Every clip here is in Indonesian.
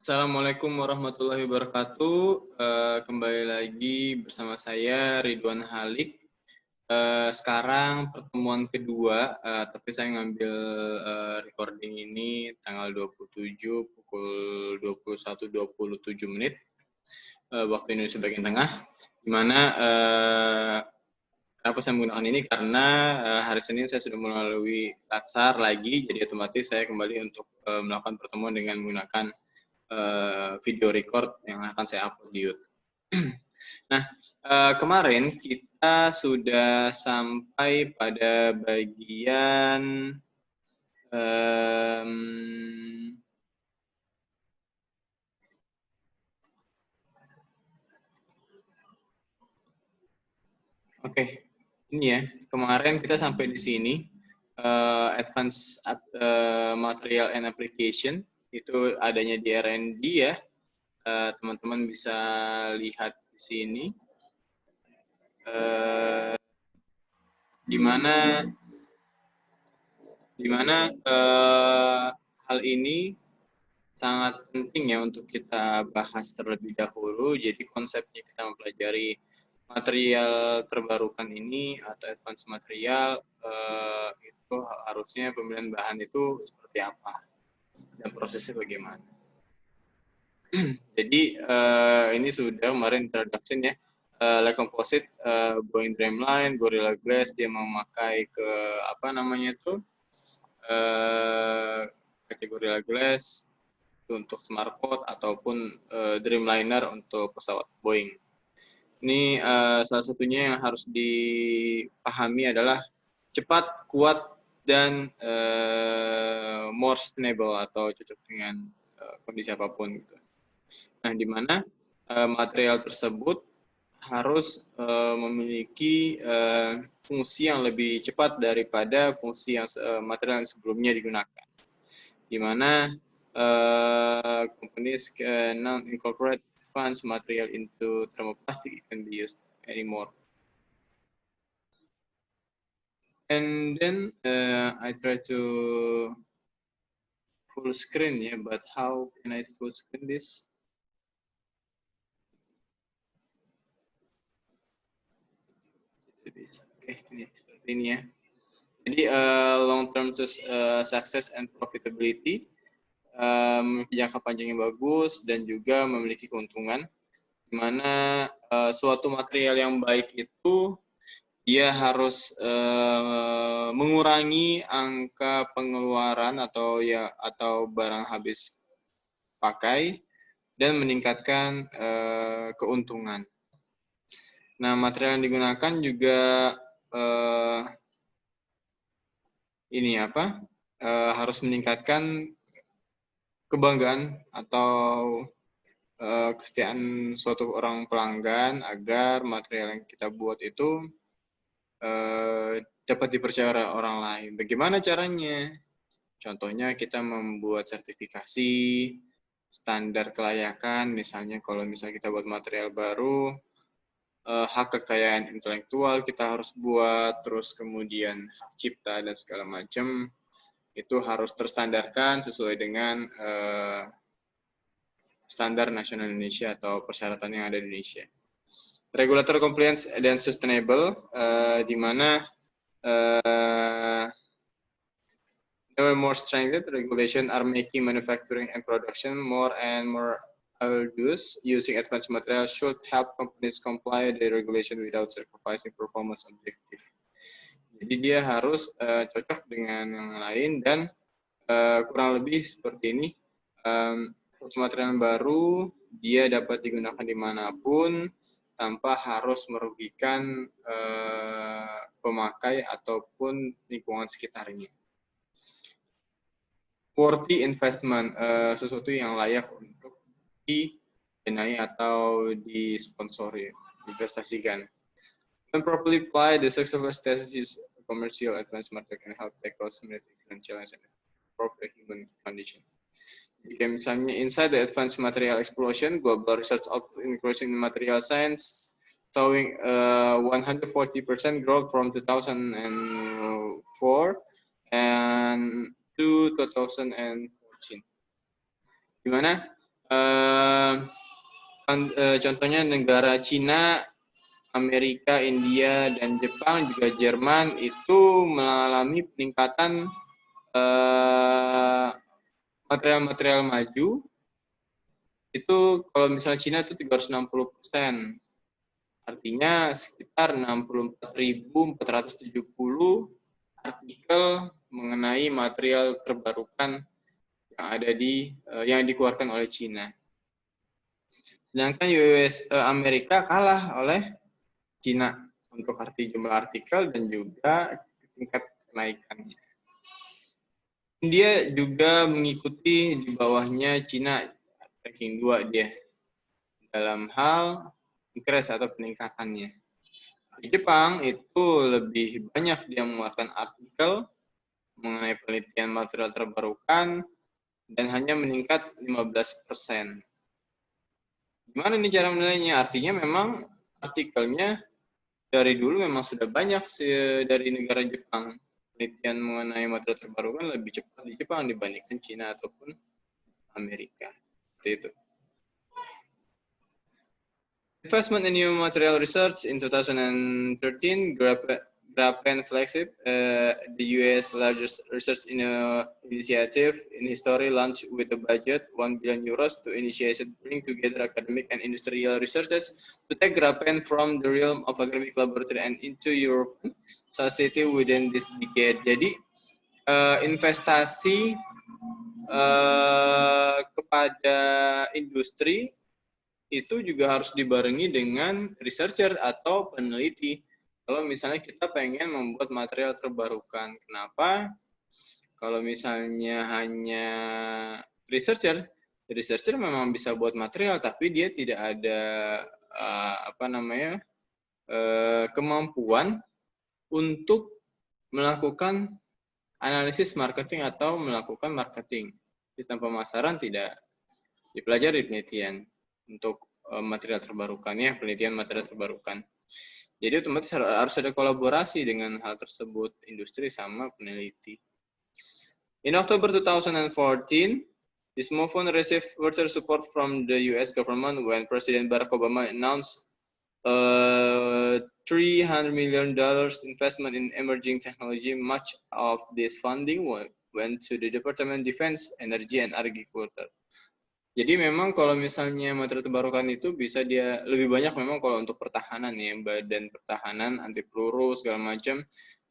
Assalamualaikum warahmatullahi wabarakatuh. Kembali lagi bersama saya Ridwan Halik. Sekarang pertemuan kedua, tapi saya ngambil recording ini tanggal 27 pukul 21.27 waktu Indonesia bagian tengah. Di mana kenapa saya menggunakan ini? Karena hari Senin saya sudah melalui latsar lagi, jadi otomatis saya kembali untuk melakukan pertemuan dengan menggunakan video record yang akan saya upload di YouTube. Nah, kemarin kita sudah sampai pada bagian ini ya. Kemarin kita sampai di sini, Advanced Material and Application, itu adanya di R&D ya. Teman-teman bisa lihat di sini, di mana hal ini sangat penting ya untuk kita bahas terlebih dahulu. Jadi konsepnya kita mempelajari material terbarukan ini atau advanced material, itu harusnya pemilihan bahan itu seperti apa dan prosesnya bagaimana. Jadi ini sudah kemarin introduction ya. Like composite, Boeing Dreamline, Gorilla Glass, dia memakai ke apa namanya tuh, Gorilla Glass untuk SmartPod ataupun Dreamliner untuk pesawat Boeing. Ini salah satunya yang harus dipahami adalah cepat, kuat, dan more sustainable atau cocok dengan kondisi apapun. Nah, di mana material tersebut harus memiliki fungsi yang lebih cepat daripada fungsi yang material yang sebelumnya digunakan. Di mana companies cannot incorporate advanced material into thermoplastic, it can be used anymore. And then I try to full screen ya, but how can I full screen this? Ini ya. Jadi long term to success and profitability, jangka panjang yang bagus dan juga memiliki keuntungan. Di mana suatu material yang baik itu dia harus mengurangi angka pengeluaran atau barang habis pakai dan meningkatkan keuntungan. Nah, material yang digunakan juga harus meningkatkan kebanggaan atau kesetiaan suatu orang pelanggan agar material yang kita buat itu dapat dipercaya oleh orang lain. Bagaimana caranya? Contohnya kita membuat sertifikasi standar kelayakan, misalnya kalau kita buat material baru, hak kekayaan intelektual kita harus buat, terus kemudian hak cipta dan segala macam itu harus terstandarkan sesuai dengan standar nasional Indonesia atau persyaratan yang ada di Indonesia. Regulator compliance dan sustainable, di mana there are more stringent regulation are making manufacturing and production more and more arduous. Using advanced material should help companies comply with the regulation without sacrificing performance objective. Jadi dia harus cocok dengan yang lain dan kurang lebih seperti ini. Material baru dia dapat digunakan dimanapun tanpa harus merugikan pemakai ataupun lingkungan sekitarnya. Worthy investment, sesuatu yang layak untuk didanai atau disponsori, diinvestasikan. When properly applied, the successful strategies commercial advanced material can help tackle significant challenge and appropriate human condition. Jika misalnya inside the advanced material explosion, global research output increasing in material science, showing 140% growth from 2004 and to 2014. Di mana Contohnya negara Cina, Amerika, India, dan Jepang, juga Jerman itu mengalami peningkatan material-material maju. Itu kalau misalnya Cina itu 360%. Artinya sekitar 64.470 artikel mengenai material terbarukan yang ada yang dikeluarkan oleh Cina. Sedangkan Amerika kalah oleh Cina untuk jumlah artikel dan juga tingkat kenaikannya. India juga mengikuti di bawahnya Cina, ranking 2 dia dalam hal increase atau peningkatannya. Di Jepang itu lebih banyak dia mengeluarkan artikel mengenai penelitian material terbarukan dan hanya meningkat 15%. Gimana nih cara menilainya? Artinya memang artikelnya dari dulu memang sudah banyak dari negara Jepang. Penelitian mengenai material terbarukan lebih cepat di Jepang dibandingkan Cina ataupun Amerika. Seperti itu. Investment in new material research in 2013, Graphene Flagship, the U.S. largest research initiative in history, launched with a budget 1 billion euros to initiate bring together academic and industrial researchers to take graphene from the realm of academic laboratory and into European society within this decade. Jadi investasi kepada industri itu juga harus dibarengi dengan researcher atau peneliti. Kalau misalnya kita pengen membuat material terbarukan, kenapa? Kalau misalnya hanya researcher memang bisa buat material, tapi dia tidak ada kemampuan untuk melakukan analisis marketing atau melakukan marketing. Sistem pemasaran tidak dipelajari penelitian untuk material terbarukannya, penelitian material terbarukan. Jadi otomatis harus ada kolaborasi dengan hal tersebut, industri sama peneliti. In October 2014, this movement received further support from the US government when President Barack Obama announced $300 million investment in emerging technology. Much of this funding went to the Department of Defense, Energy, and Agriculture. Jadi memang kalau misalnya material terbarukan itu bisa dia lebih banyak memang kalau untuk pertahanan ya, badan pertahanan, anti peluru segala macam.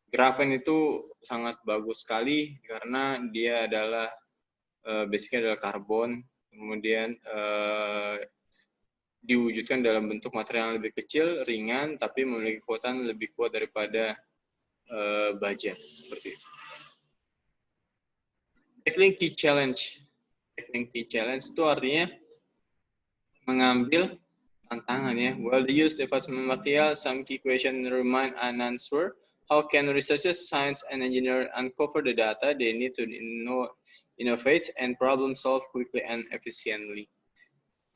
Grafen itu sangat bagus sekali karena dia adalah basicnya adalah karbon, kemudian diwujudkan dalam bentuk material yang lebih kecil, ringan, tapi memiliki kekuatan lebih kuat daripada baja seperti itu. Tackling key challenge. Tackling key challenge itu artinya mengambil tantangan ya. While the use development material, some key questions remain unanswered. How can researchers, science, and engineers uncover the data they need to innovate and problem solve quickly and efficiently?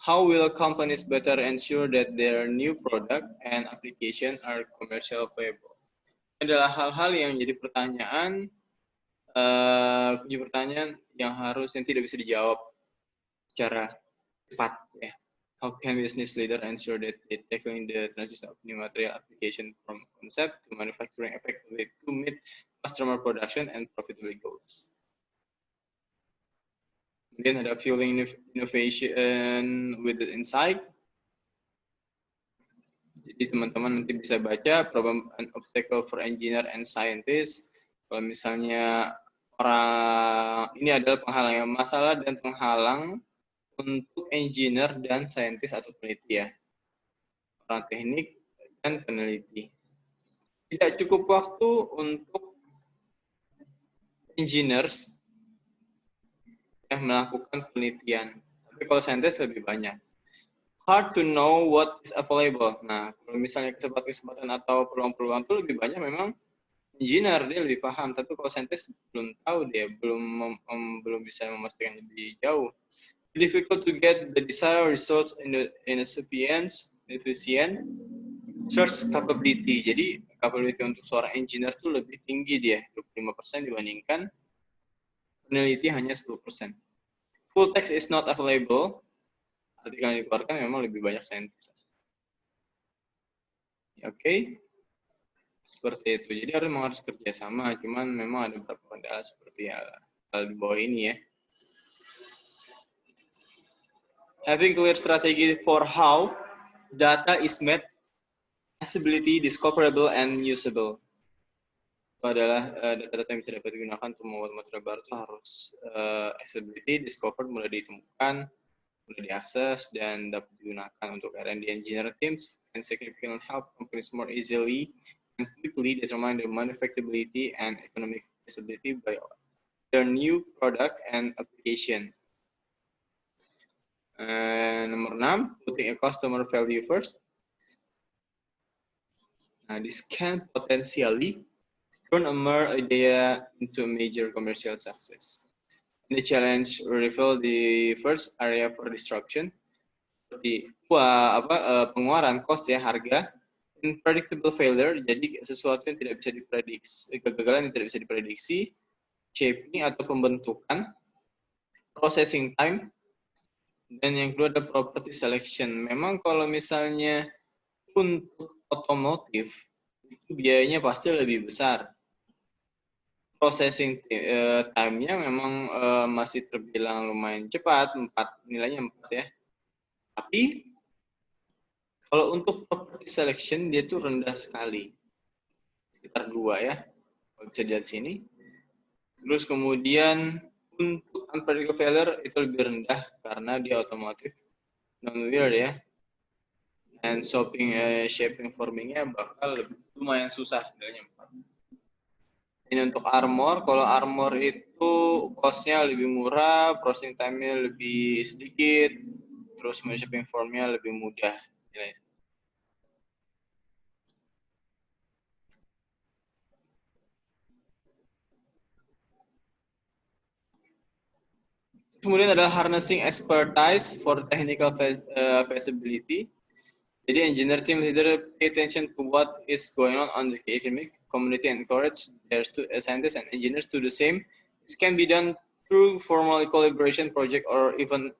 How will companies better ensure that their new product and application are commercial viable? Adalah hal-hal yang jadi pertanyaan yang tidak bisa dijawab secara cepat ya. How can business leader ensure that they tackling the transition of new material application from concept to manufacturing effectively to meet customer production and profitability goals? Kemudian ada fueling innovation with the insight. Jadi teman-teman nanti bisa baca problem and obstacle for engineer and scientist. Kalau misalnya ini adalah penghalang, masalah dan penghalang untuk engineer dan scientist atau peneliti ya, orang teknik dan peneliti. Tidak cukup waktu untuk engineers yang melakukan penelitian, tapi kalau scientist lebih banyak. Hard to know what is available. Nah, kalau misalnya kesempatan atau peluang-peluang itu lebih banyak memang engineer, dia lebih paham, tapi kalau scientist belum tahu, dia belum bisa memastikan lebih jauh. Difficult to get the desired results in a efficient search capability. Jadi capability untuk seorang engineer itu lebih tinggi dia, 25% dibandingkan peneliti hanya 10%. Full text is not available. artikel yang dikeluarkan memang lebih banyak saintis. Oke. Seperti itu. Jadi harus kerjasama, cuman memang ada beberapa kendala seperti hal di bawah ini ya. Having clear strategy for how data is made accessibility, discoverable, and usable. Itu adalah data-data yang bisa dapat digunakan untuk membuat material baru itu harus accessibility, discovered, mulai ditemukan, mulai diakses, dan dapat digunakan untuk R&D engineer teams and significantly help companies more easily and quickly determine the manufacturability and economic feasibility by their new product and application. Nomor 6, putting a customer value first. Now, this can potentially turn a mere idea into a major commercial success. And the challenge reveal the first area for disruption. Seperti pengeluaran, cost ya, harga, unpredictable failure, jadi sesuatu yang tidak bisa diprediksi, kegagalan yang tidak bisa diprediksi, shaping atau pembentukan, processing time, dan yang kedua ada property selection. Memang kalau misalnya untuk otomotif, itu biayanya pasti lebih besar. Processing time-nya memang masih terbilang lumayan cepat, nilainya 4 ya. Tapi kalau untuk property selection dia tuh rendah sekali, sekitar 2 ya, kalau bisa dilihat sini. Terus kemudian untuk unpredictable failure itu lebih rendah karena dia otomotif non-weird ya. And shaping formingnya bakal lumayan susah, nilainya 4. Ini untuk armor, kalau armor itu cost-nya lebih murah, processing time-nya lebih sedikit, terus shaping form-nya lebih mudah. Kemudian ada harnessing expertise for technical feasibility. Jadi engineer team leader pay attention to what is going on the academic community and encourage their scientists and engineers to do the same. This can be done through formal collaboration project or even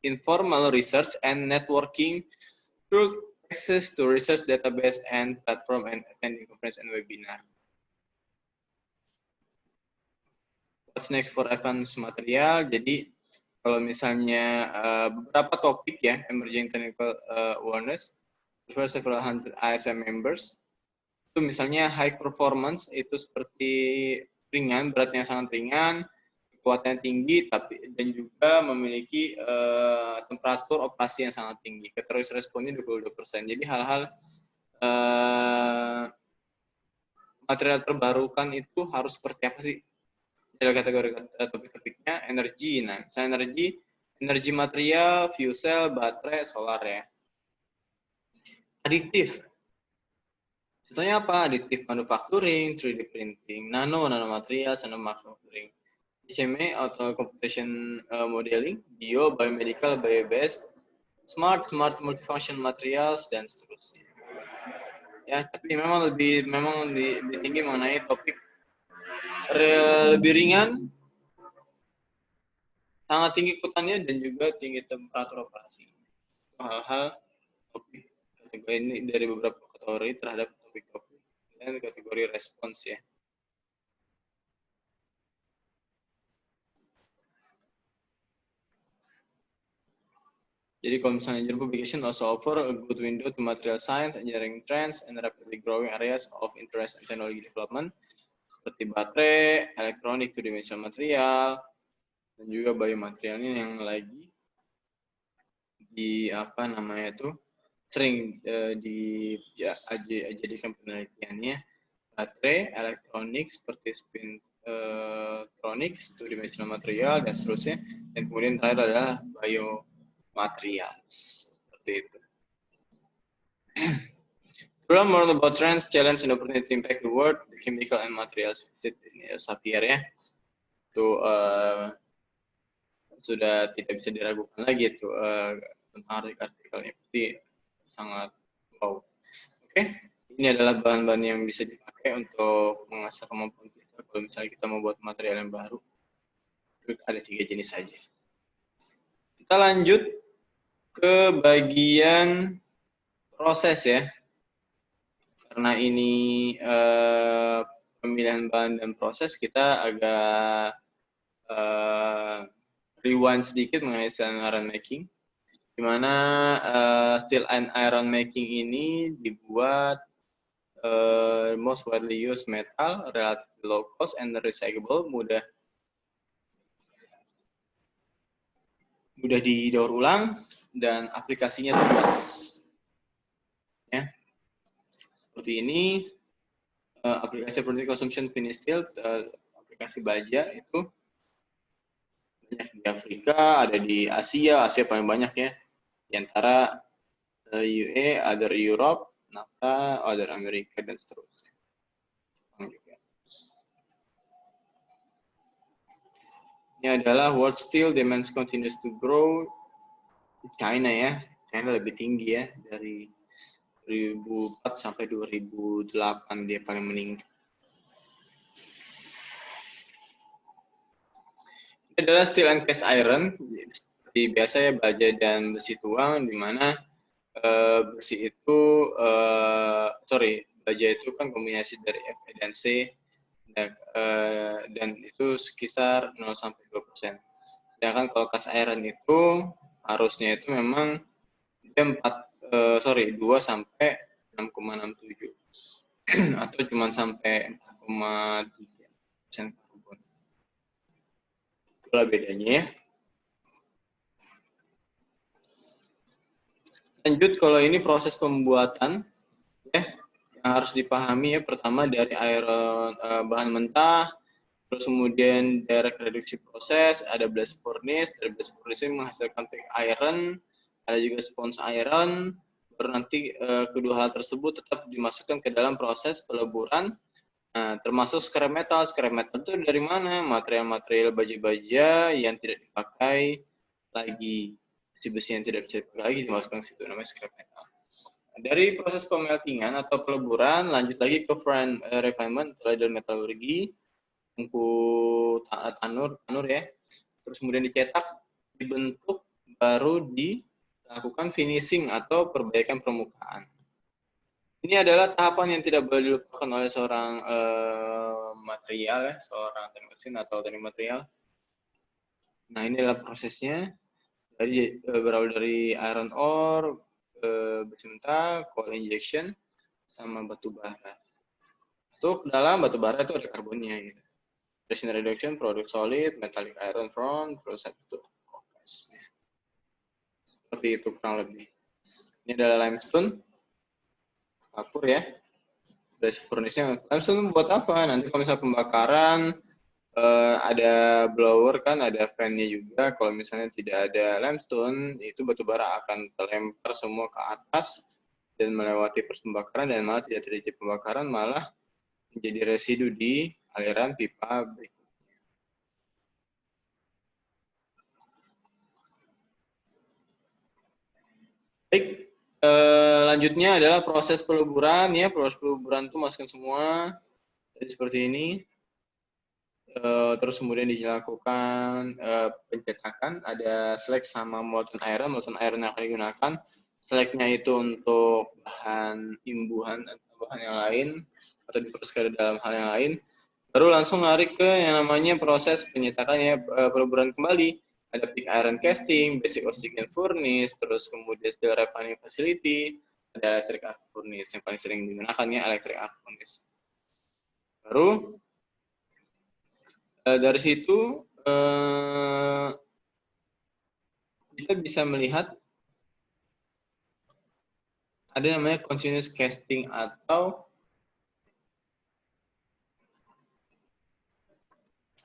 informal research and networking through access to research database and platform and attending conference and webinar. What's next for advanced material? Jadi kalau misalnya beberapa topik ya, emerging technical awareness, for several hundred ISM members, itu misalnya high performance itu seperti ringan, beratnya sangat ringan, kekuatannya tinggi, dan juga memiliki temperatur operasi yang sangat tinggi. Keterus responnya 22%. Jadi hal-hal material terbarukan itu harus seperti apa sih? Ada kategori topik-topiknya energi. Nah, misalnya energi material, fuel cell, baterai, solar ya. Aditif. Contohnya apa? Aditif manufacturing, 3D printing, nanomaterial, nanomanufacturing, SMA atau computation modeling, biomedical, bio-based, smart multifunction materials dan seterusnya. Ya, tapi memang lebih tinggi mengenai topik lebih ringan, sangat tinggi kekuatannya dan juga tinggi temperatur operasi. Hal-hal topik kategori ini dari beberapa kategori terhadap topik-topik dan kategori respons ya. Jadi kalau misalnya engineering publication also offer a good window to material science, engineering trends, and rapidly growing areas of interest and technology development seperti baterai, elektronik, two-dimensional material, dan juga biomaterialnya yang lagi sering dijadikan penelitiannya. Baterai, elektronik seperti spintronic, two-dimensional material dan seterusnya. Dan kemudian terakhir adalah biomaterials seperti itu. Learn more about trends, challenge, and opportunity to impact the world, chemical and materials. Ini Sapir ya. Itu sudah tidak bisa diragukan lagi itu tentang artikelnya. Pasti sangat wow. Oke, ini adalah bahan-bahan yang bisa dipakai untuk mengasah kemampuan kita. Kalau misalnya kita mau buat material yang baru, ada 3 jenis saja. Kita lanjut ke bagian proses ya. Karena ini pemilihan bahan dan proses, kita agak rewind sedikit mengenai steel and iron making, di mana steel and iron making ini dibuat most widely used metal, relatively low cost and recyclable, mudah didaur ulang dan aplikasinya luas. Ya. Seperti ini, aplikasi product consumption finished steel, aplikasi baja itu banyak di Afrika, ada di Asia paling banyak ya. Di antara UE, other Europe, NAFTA, other Amerika, dan seterusnya. Ini adalah world steel demand continues to grow. China ya, China lebih tinggi ya, dari 2004 sampai 2008 dia paling meningkat. Ini adalah steel and cast iron, seperti biasa ya, baja dan besi tuang, di mana besi itu, baja itu kan kombinasi dari Fe dan C, dan itu sekitar 0-2%. Sedangkan kalau cast iron itu harusnya itu memang dia 2 sampai 6,67 atau cuma sampai 4,3% karbon. Itulah bedanya ya. Lanjut, kalau ini proses pembuatan ya, yang harus dipahami ya, pertama dari iron bahan mentah, terus kemudian direct reduksi proses, ada blast furnace, dari blast furnace ini menghasilkan pig iron, ada juga sponge iron. Baru nanti kedua hal tersebut tetap dimasukkan ke dalam proses peleburan. Nah, termasuk scrap metal. Scrap metal itu dari mana? Material-material baja-baja yang tidak dipakai lagi, besi-besi yang tidak bisa dipakai lagi dimasukkan ke situ, namanya scrap metal. Dari proses pemeltingan atau peleburan, lanjut lagi ke refinement, dari metalurgi, tungku tanur ya, terus kemudian dicetak, dibentuk, baru dilakukan finishing atau perbaikan permukaan. Ini adalah tahapan yang tidak boleh dilupakan oleh seorang material ya, seorang teknik mesin atau teknik material. Nah, ini adalah prosesnya, berawal dari iron ore, besi mentah, coal injection, sama batu bara. Untuk dalam batu bara itu ada karbonnya gitu. Reduction reduction, produk solid, metallic iron from, proses itu kokas. Seperti itu kurang lebih. Ini adalah limestone, kapur ya. Blast furnace-nya. Limestone buat apa? Nanti kalau misalnya pembakaran, ada blower kan, ada fan-nya juga. Kalau misalnya tidak ada limestone, itu batu bara akan terlempar semua ke atas dan melewati proses pembakaran, dan malah tidak terjadi pembakaran, malah menjadi residu di aliran pipa berikutnya. Baik, lanjutnya adalah proses peleburan ya. Proses peleburan itu masukkan semua jadi seperti ini. Terus kemudian dilakukan pencetakan, ada slag sama molten iron. Molten iron yang akan digunakan, slagnya itu untuk bahan imbuhan atau bahan yang lain, atau diproses ke dalam hal yang lain. Baru langsung lari ke yang namanya proses penyetakan ya, peleburan kembali. Ada pig iron casting, basic oxygen furnace, terus kemudian steel refining facility, ada electric arc furnace yang paling sering digunakan ya, electric arc furnace. Baru dari situ kita bisa melihat ada namanya continuous casting atau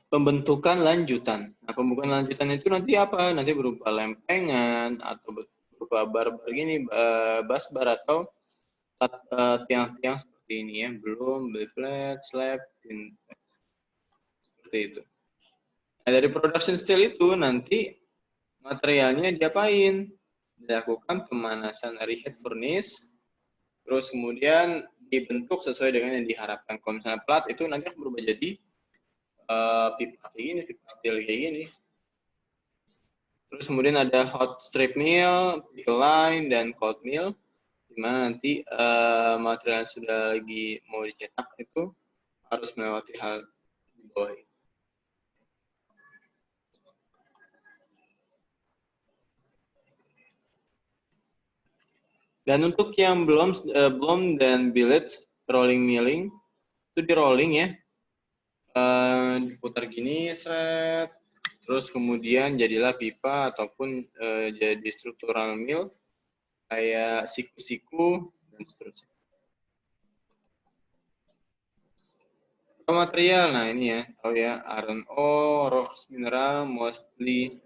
pembentukan lanjutan. Nah, pembentukan lanjutan itu nanti apa? Nanti berupa lempengan atau berupa bar-bar gini, busbar atau tiang-tiang seperti ini ya, belum flat, slab, seperti itu. Nah, dari production steel itu nanti materialnya diapain? Dilakukan pemanasan reheat furnace, terus kemudian dibentuk sesuai dengan yang diharapkan. Kalau misalnya plat itu nanti akan berubah jadi pipa kayak gini, pipa steel kayak gini. Terus kemudian ada hot strip mill, pickle line, dan cold mill, di mana nanti material yang sudah lagi mau dicetak itu harus melewati hal di bawah ini. Dan untuk yang belum dan billet rolling milling, itu di rolling ya, diputar gini, seret, terus kemudian jadilah pipa ataupun jadi struktural mill kayak siku-siku dan seterusnya. Material, nah ini ya, tahu ya, iron ore, rocks mineral, mostly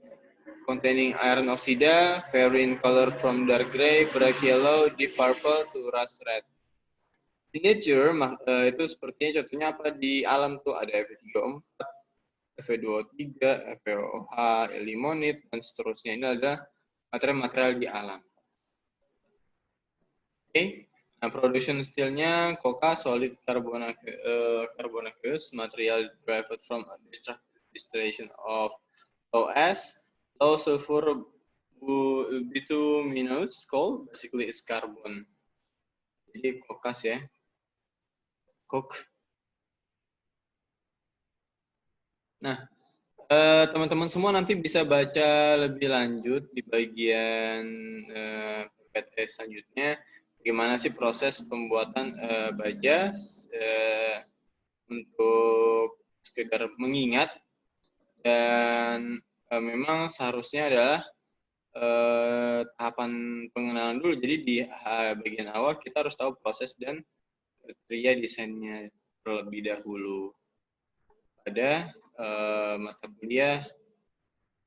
containing iron oxide, vary in color from dark gray, bright yellow, deep purple to rust red. Di nature itu sepertinya contohnya apa di alam tuh ada Fe34, Fe23, FeOH, limonit dan seterusnya. Ini adalah material-material di alam. Oke. Nah, production steel-nya coca solid carbonaceous material derived from distillation of OS, low sulfur bituminous coal, basically is carbon. Jadi kokas ya. Coke. Nah, teman-teman semua nanti bisa baca lebih lanjut di bagian PPT selanjutnya. Bagaimana sih proses pembuatan baja untuk sekedar mengingat, dan memang seharusnya adalah tahapan pengenalan dulu. Jadi di bagian awal kita harus tahu proses dan kriteria desainnya terlebih dahulu. Pada mata kuliah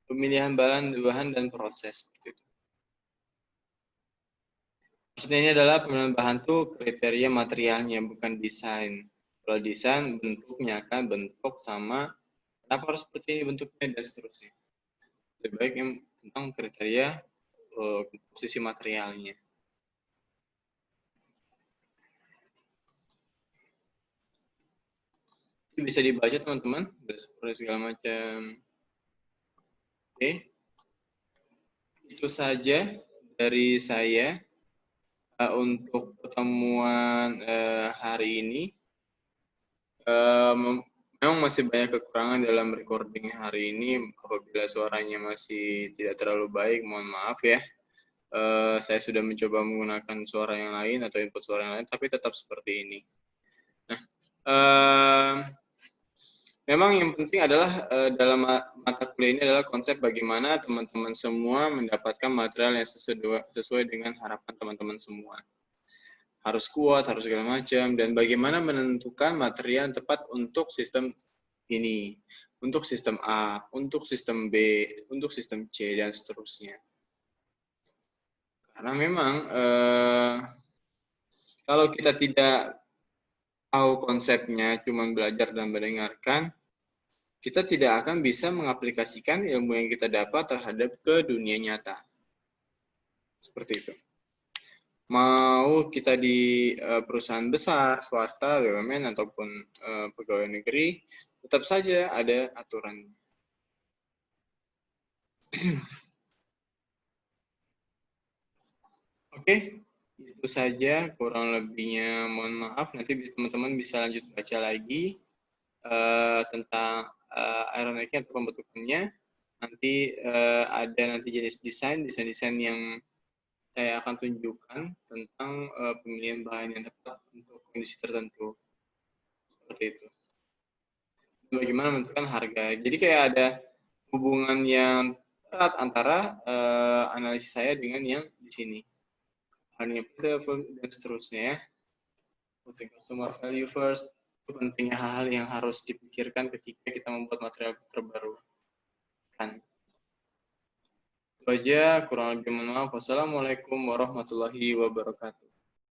pemilihan bahan dan proses. Maksudnya ini adalah pemilihan bahan tuh kriteria materialnya, bukan desain. Kalau desain bentuknya kan bentuk sama kenapa harus seperti ini bentuknya dan seterusnya. Lebih baik yang tentang kriteria komposisi materialnya. Itu bisa dibaca teman-teman, seperti segala macam. Oke, itu saja dari saya untuk pertemuan hari ini. Memang masih banyak kekurangan dalam recording hari ini. Apabila suaranya masih tidak terlalu baik, mohon maaf ya. Saya sudah mencoba menggunakan suara yang lain atau input suara yang lain, tapi tetap seperti ini. Nah, memang yang penting adalah dalam mata kuliah ini adalah konsep bagaimana teman-teman semua mendapatkan material yang sesuai dengan harapan teman-teman semua. Harus kuat, harus segala macam, dan bagaimana menentukan material yang tepat untuk sistem ini, untuk sistem A, untuk sistem B, untuk sistem C, dan seterusnya. Karena memang kalau kita tidak tahu konsepnya, cuma belajar dan mendengarkan, kita tidak akan bisa mengaplikasikan ilmu yang kita dapat terhadap ke dunia nyata. Seperti itu. Mau kita di perusahaan besar, swasta, BUMN, ataupun pegawai negeri, tetap saja ada aturan. Oke, itu saja. Kurang lebihnya mohon maaf. Nanti teman-teman bisa lanjut baca lagi tentang iron making atau pembentukannya. Nanti ada jenis desain yang saya akan tunjukkan tentang pemilihan bahan yang tepat untuk kondisi tertentu. Seperti itu. Bagaimana menentukan harga. Jadi kayak ada hubungan yang erat antara analisis saya dengan yang di sini. Harga dan seterusnya ya. Putting customer value first. Itu pentingnya hal-hal yang harus dipikirkan ketika kita membuat material terbaru. Kan. Itu aja, kurang lebih mohon maaf. Wassalamualaikum warahmatullahi wabarakatuh.